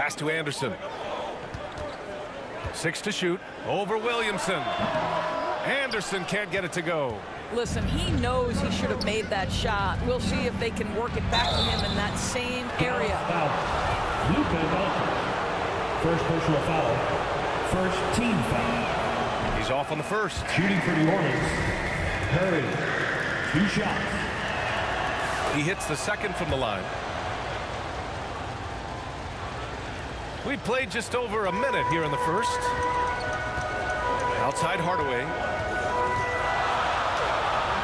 Pass to Anderson. 6 to shoot. Over Williamson. Anderson can't get it to go. Listen, he knows he should have made that shot. We'll see if they can work it back to him in that same area. Foul. Luka Doncic. First personal foul. First team foul. He's off on the first. Shooting for New Orleans. Curry. 2 shots. He hits the second from the line. We played just over a minute here in the first. Outside Hardaway.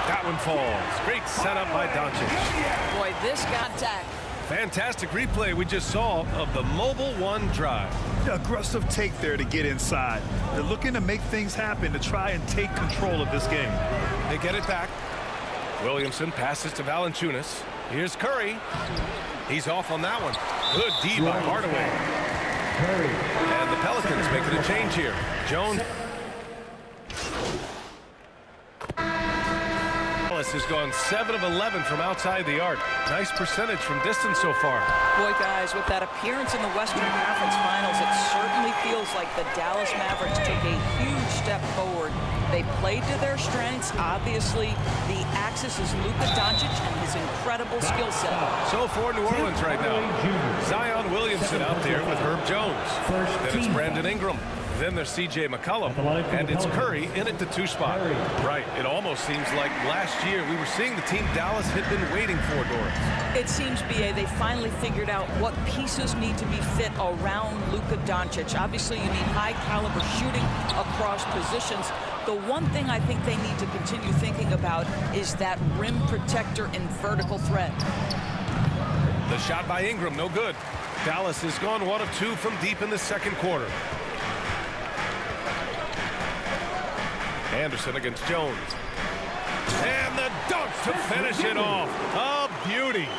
That one falls. Great setup by Doncic. Boy, this contact. Fantastic replay we just saw of the Mobile One drive. Aggressive take there to get inside. They're looking to make things happen to try and take control of this game. They get it back. Williamson passes to Valanciunas. Here's Curry. He's off on that one. Good D by Hardaway. Curry. And the Pelicans making a change here. Jones. Dallas has gone 7 of 11 from outside the arc. Nice percentage from distance so far. Boy, guys, with that appearance in the Western Conference Finals, it certainly feels like the Dallas Mavericks took a huge step forward. They played to their strengths. Obviously, the axis is Luka Doncic and his incredible skill set. So for New Orleans right now, Zion Williamson out there with Herb Jones. Then it's Brandon Ingram. Then there's C.J. McCollum, and it's Curry in at the 2 spot. Right, it almost seems like last year we were seeing the team Dallas had been waiting for, Doris. It seems, B.A., they finally figured out what pieces need to be fit around Luka Doncic. Obviously, you need high-caliber shooting across positions. The one thing I think they need to continue thinking about is that rim protector and vertical threat. The shot by Ingram, no good. Dallas has gone 1 of 2 from deep in the second quarter. Anderson against Jones. And the dunk to finish it off. A beauty.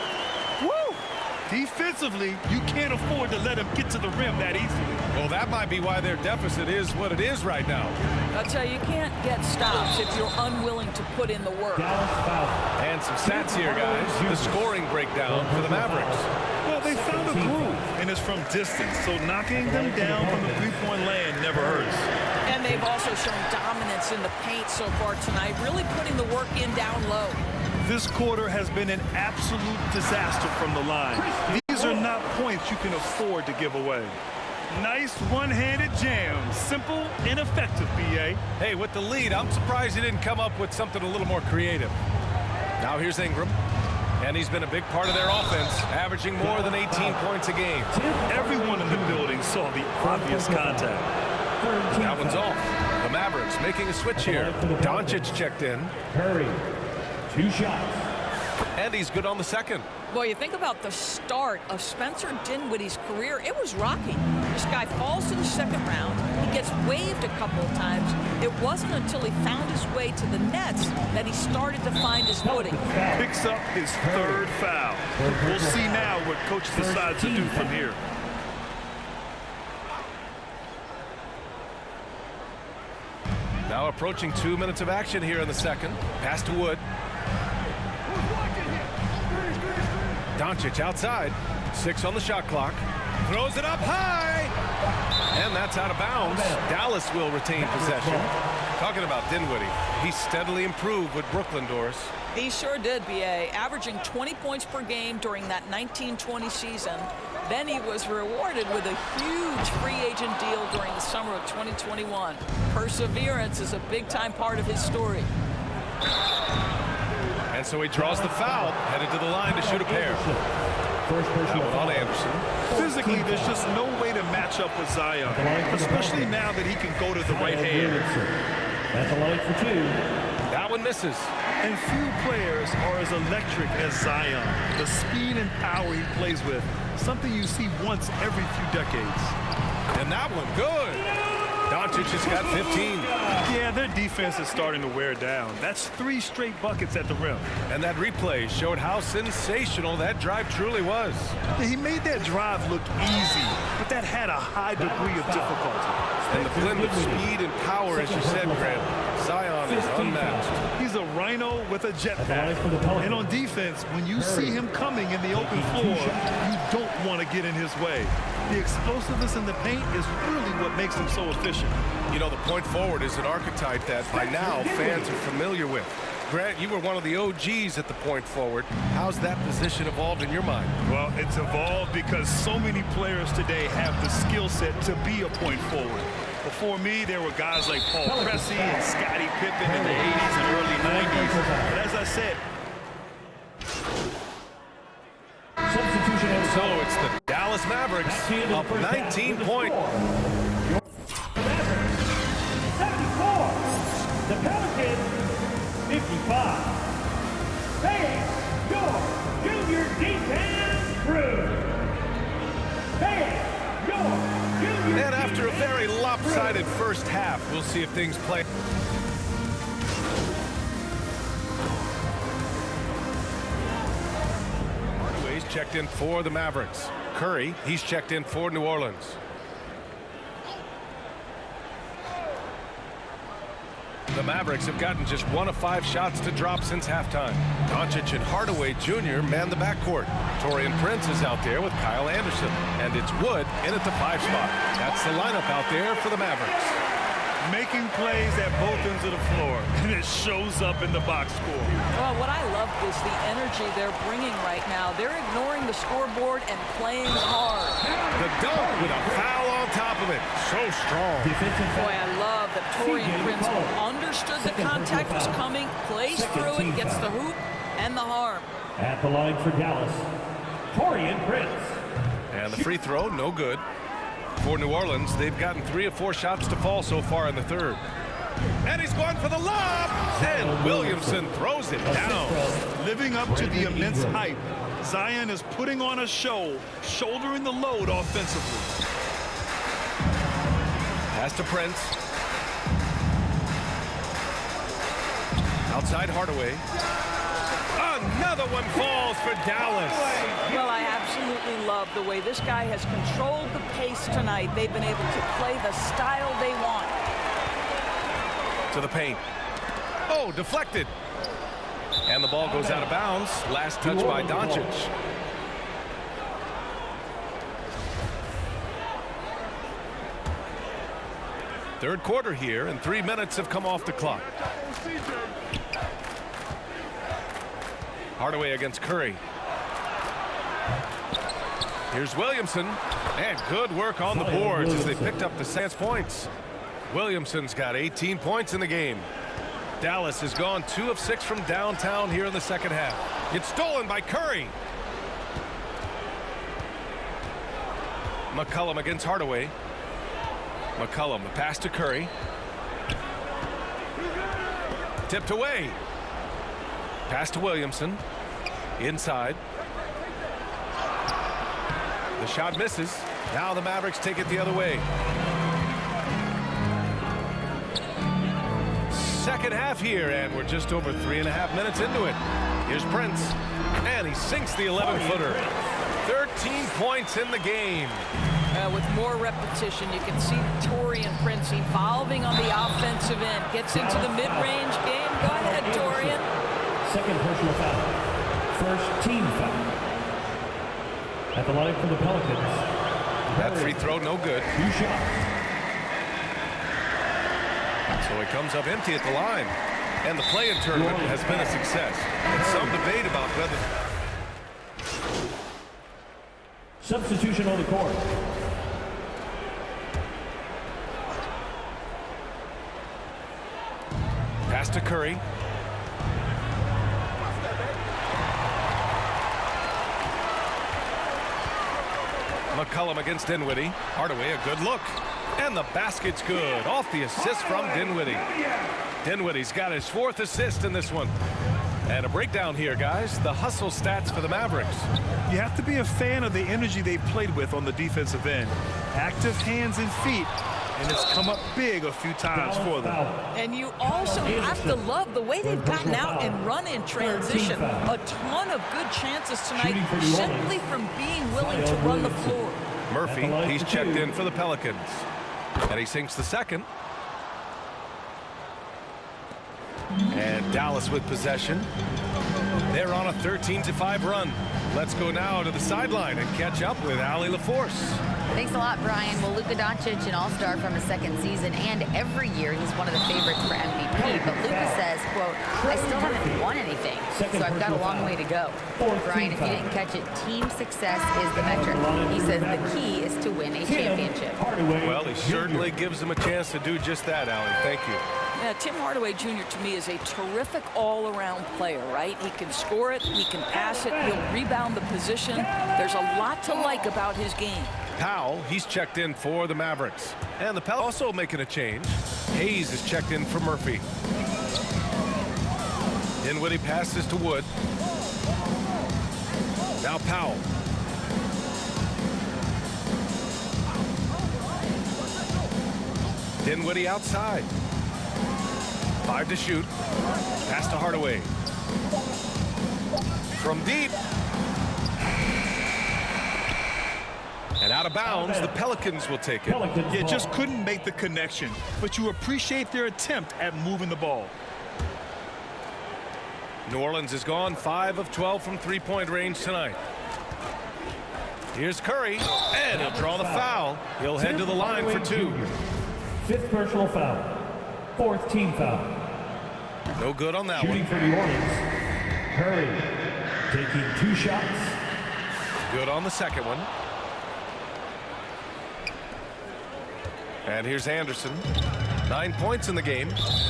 Woo! Defensively, you can't afford to let him get to the rim that easily. Well, that might be why their deficit is what it is right now. I'll tell you, you can't get stops if you're unwilling to put in the work. And some stats here, guys. The scoring breakdown for the Mavericks. Well, they found a groove, and it's from distance, so knocking them down from the three-point land never hurts. And they've also shown dominance in the paint so far tonight, really putting the work in down low. This quarter has been an absolute disaster from the line. These are not points you can afford to give away. Nice one-handed jam. Simple and effective, B.A. Hey, with the lead, I'm surprised he didn't come up with something a little more creative. Now here's Ingram. And he's been a big part of their offense, averaging more than 18 points a game. Everyone in the building saw the obvious contact. That one's off. The Mavericks making a switch here. Doncic checked in. Curry. 2 shots. And he's good on the second. Boy, you think about the start of Spencer Dinwiddie's career. It was rocky. This guy falls to the second round. He gets waived a couple of times. It wasn't until he found his way to the Nets that he started to find his footing. Picks up his 3rd foul. We'll see now what coach decides to do from here. Now approaching 2 minutes of action here in the second. Pass to Wood. Doncic outside. 6 on the shot clock. Throws it up high. And that's out of bounds. Dallas will retain possession. Talking about Dinwiddie, he steadily improved with Brooklyn, Doris. He sure did, B.A., averaging 20 points per game during that 1920 season. Then he was rewarded with a huge free agent deal during the summer of 2021. Perseverance is a big-time part of his story. And so he draws the foul, headed to the line to shoot a pair. That one on Anderson. Physically, there's just no way to match up with Zion, especially now that he can go to the right hand. That's a line for 2. That one misses. And few players are as electric as Zion. The speed and power he plays with, something you see once every few decades. And that one, good. Doncic has got 15. Yeah, their defense is starting to wear down. That's 3 straight buckets at the rim. And that replay showed how sensational that drive truly was. Yeah, he made that drive look easy, but that had a high degree of difficulty. And the blend of speed and power, as you said, Grant, Zion is unmatched. He's is a rhino with a jetpack. for the Pelicans. And on defense, when you see him coming in the open floor, you don't want to get in his way. The explosiveness in the paint is really what makes him so efficient. You know, the point forward is an archetype that by now fans are familiar with. Grant, you were one of the OGs at the point forward. How's that position evolved in your mind? Well, it's evolved because so many players today have the skill set to be a point forward. Before me, there were guys like Paul Pressey and Scottie Pippen in the 80s and early 90s. But as I said, Substitution. So it's the Dallas Mavericks up 19 points. 74. The Pelicans, 55. Hey, your junior defense crew. Hey, your junior. And after a very lopsided first half, we'll see if things play. He's checked in for the Mavericks. Curry, he's checked in for New Orleans. The Mavericks have gotten just 1 of 5 shots to drop since halftime. Doncic and Hardaway Jr. man the backcourt. Taurean Prince is out there with Kyle Anderson. And it's Wood in at the 5 spot. That's the lineup out there for the Mavericks. making plays at both ends of the floor, and it shows up in the box score. Well, what I love is the energy they're bringing right now. They're ignoring the scoreboard and playing hard. The dunk with a foul on top of it. So strong. Boy, I love that Taurean Prince understood the contact was coming, plays through it, gets the hoop and the harm. At the line for Dallas, Taurean Prince. And the free throw, no good. For New Orleans, they've gotten 3 of 4 shots to fall so far in the third. And he's going for the lob. And Williamson throws it down. Living up to the immense hype, Zion is putting on a show, shouldering the load offensively. Pass to Prince. Outside Hardaway. Another one falls for Dallas. Well, I absolutely love the way this guy has controlled the pace tonight. They've been able to play the style they want. To the paint. Oh, deflected. And the ball goes out of bounds. Last touch by Doncic. Third quarter here, and 3 minutes have come off the clock. Hardaway against Curry. Here's Williamson. And good work on the boards as they picked up the 6 points. Williamson's got 18 points in the game. Dallas has gone 2 of 6 from downtown here in the second half. It's stolen by Curry. McCollum against Hardaway. McCollum, the pass to Curry. Tipped away. Pass to Williamson. Inside. The shot misses. Now the Mavericks take it the other way. Second half here, and we're just over 3.5 minutes into it. Here's Prince, and he sinks the 11-footer. 13 points in the game. With more repetition, you can see Taurean Prince evolving on the offensive end. Gets into the mid-range game. Go ahead, Taurean. Second personal foul. First team foul. At the line for the Pelicans. That free throw, no good. 2 shots. So he comes up empty at the line. And the play-in tournament has been a success. And some debate about whether... Substitution on the court. Pass to Curry. McCollum against Dinwiddie. Hardaway, a good look. And the basket's good. Off the assist from Dinwiddie. Dinwiddie's got his 4th assist in this one. And a breakdown here, guys. The hustle stats for the Mavericks. You have to be a fan of the energy they played with on the defensive end. Active hands and feet, and it's come up big a few times for them. And you also have to love the way they've gotten out and run in transition. A ton of good chances tonight simply from being willing to run the floor. Murphy, he's checked in for the Pelicans. And he sinks the second. And Dallas with possession. They're on a 13-5 run. Let's go now to the sideline and catch up with Allie LaForce. Thanks a lot, Brian. Well, Luka Doncic, an all-star from his second season, and every year he's one of the favorites for MVP. But Luka says, quote, I still haven't won anything, so I've got a long way to go. Brian, if you didn't catch it, team success is the metric. He says the key is to win a championship. Well, he certainly gives them a chance to do just that, Allie. Thank you. Yeah, Tim Hardaway Jr. to me is a terrific all-around player, right? He can score it, he can pass it, he'll rebound the position. There's a lot to like about his game. Powell, he's checked in for the Mavericks. And the Pelicans also making a change. Hayes is checked in for Murphy. Dinwiddie passes to Wood. Now Powell. Dinwiddie outside. 5 to shoot. Pass to Hardaway. From deep. And out of bounds, the Pelicans will take it. You just couldn't make the connection, but you appreciate their attempt at moving the ball. New Orleans is gone 5 of 12 from three-point range tonight. Here's Curry, and he'll draw the foul. He'll head to the line for 2. 5th personal foul. 4th team foul. No good on that Shooting one. for New Orleans. Curry taking 2 shots. Good on the second one. And here's Anderson. 9 points in the game.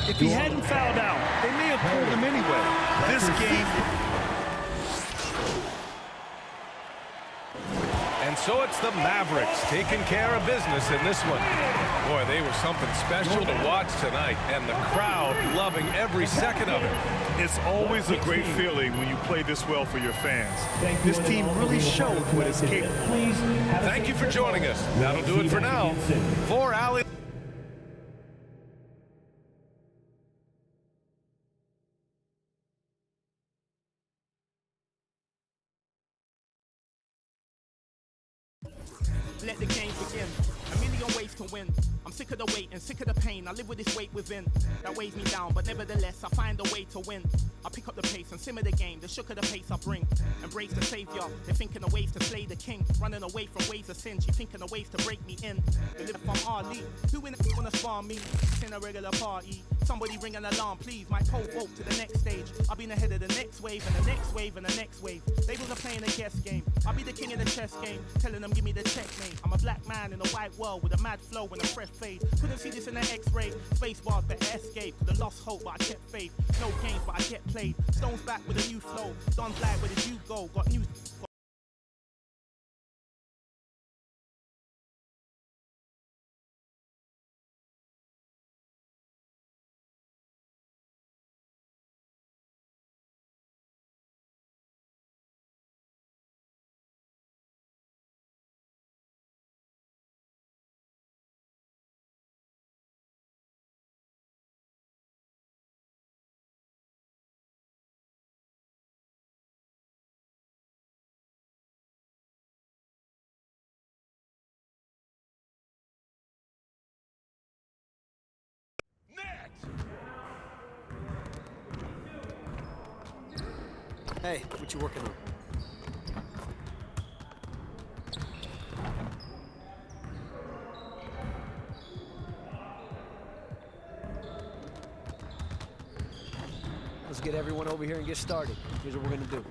If he hadn't fouled out, they may have pulled him anyway. This game. And so it's the Mavericks taking care of business in this one. Boy, they were something special to watch tonight, and the crowd loving every second of it. It's always a great feeling when you play this well for your fans. This team really showed what it's capable. Thank you for joining us. That'll do it for now. For Allie. Let the game begin. A million ways to win. I'm sick of the wait and sick of the pain. I live with this weight within that weighs me down, but nevertheless I find a way to win. I pick up the pace and simmer the game. The shook of the pace I bring. Embrace the savior. They're thinking of ways to slay the king. Running away from ways of sin. She thinking of ways to break me in. They live from Ali. Who in the wanna spar me? It's in a regular party. Somebody ring an alarm, please. My pole vote to the next stage. I'll be in the head of the next wave and the next wave and the next wave. They was playing a guess game. I'll be the king in the chess game. Telling them give me the checkmate. I'm a black man in a white world with a mad flow and a fresh fade. Couldn't see this in the X-ray. Space bars better escape. Could've lost hope, but I kept faith. No games, but I kept played. Stones back with a new flow. Don's like, where did you go? Got new. Hey, what you working on? Let's get everyone over here and get started. Here's what we're gonna do.